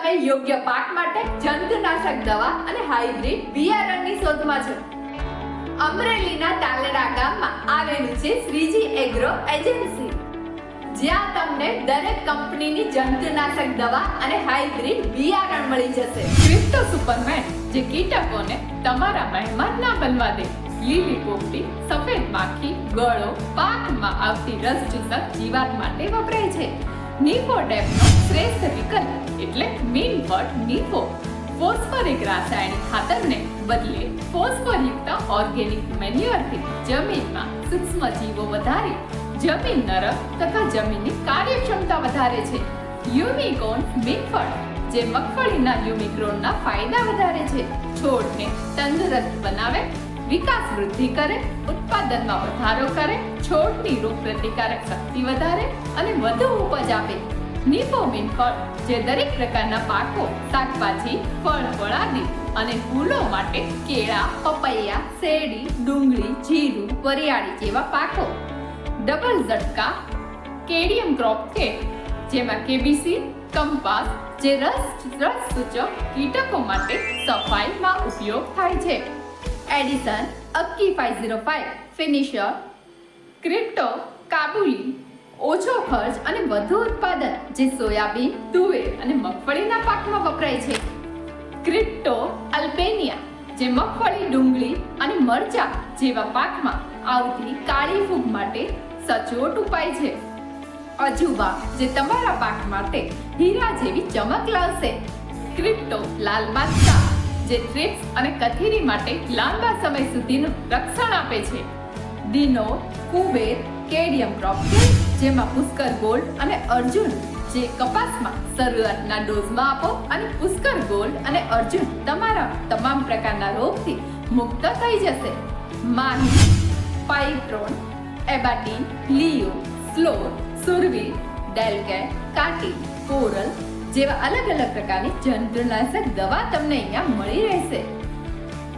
તમે યોગ્ય પાક માટે જંતુનાશક દવા અને હાઇબ્રિડ બિયારણની શોધમાં છો. અમરેલીના તાલેડા ગામમાં આવેલું છે શ્રીજી એગ્રો એજન્સી, જ્યાં તમને દરેક કંપનીની જંતુનાશક દવા અને હાઇબ્રિડ બિયારણ મળી જશે. ક્રિપ્ટો સુપરમેન જે કીટકોને તમારા મહેમાન ના બનવા દે. લીલી પોપટી, સફેદ માખી, ગળો, પાકમાં આવતી રસચૂસક જીવાત માટે વપરાય છે. નિફોડેપનો શ્રેષ્ઠ વિકલ્પ એટલે મીનફળ નિફો. ફોસ્ફરિક રાસાયણિક ખાતરને બદલે ફોસ્ફરયુક્ત ઓર્ગેનિક મેન્યુઅરથી જમીનમાં સૂક્ષ્મ જીવો વધારી જમીન નરમ તથા જમીનની કાર્યક્ષમતા વધારે છે. યુનિકોર્ન મીનફળ જે મગફળીના યુનિક્રોનના ફાયદા વધારે છે. છોડને તંદુરસ્ત બનાવે, વિકાસ વૃદ્ધિ કરે, ઉત્પાદનમાં વધારો કરે, છોડની રોગ પ્રતિકારક શક્તિ વધારે અને વધુ ઉપજ આપે. નિફોમિન ફળ જે દરેક પ્રકારના પાકો, શાકભાજી, ફળાદી અને ફૂલો માટે કેળા, પપૈયા, શેરડી, ડુંગળી, જીરું, વરિયાળી જેવા પાકો. ડબલ ઝટકા કેડિયમ ક્રોપ કે જેમાં કેબીસી, કંપાસ જે રસ સૂચક કીટકો માટે સફાઈમાં ઉપયોગ થાય છે. એડિશન અક્કી 505 ફિનિશર. ક્રિપ્ટો કાબુલી ઓછો ખર્ચ અને વધુ ઉત્પાદન જે સોયાબીન, તુવેર અને મગફળીના પાકમાં વપરાય છે. ક્રિપ્ટો અલ્બેનિયા જે મગફળી, ડુંગળી અને મરચાં જેવા પાકમાં આવતી કાળી ફૂગ માટે સચોટ ઉપાય છે. અજુબા જે તમારા પાક માટે હીરા જેવી ચમક લાવશે. ક્રિપ્ટો લાલ બાદશાહ જે થ્રિપ્સ અને કથીરી માટે લાંબા સમય સુધીનું રક્ષણ આપે છે. ડીનો કુબેર કેડિયમ ક્રોપ જેમાં પુષ્કર ગોલ્ડ અને અર્જુન જે કપાસમાં શરૂઆતના ડોઝમાં આપો અને પુષ્કર ગોલ્ડ અને અર્જુન તમારા તમામ પ્રકારના રોગથી મુક્ત થઈ જશે. માહી, પાઇટ્રોન, એબાટીન, લિયો, સ્લોર, સુરવીર, ડેલકેટ, કાટી, કોરલ જેવા અલગ અલગ પ્રકારની જંતુનાશક દવા તમને અહીંયા મળી રહેશે.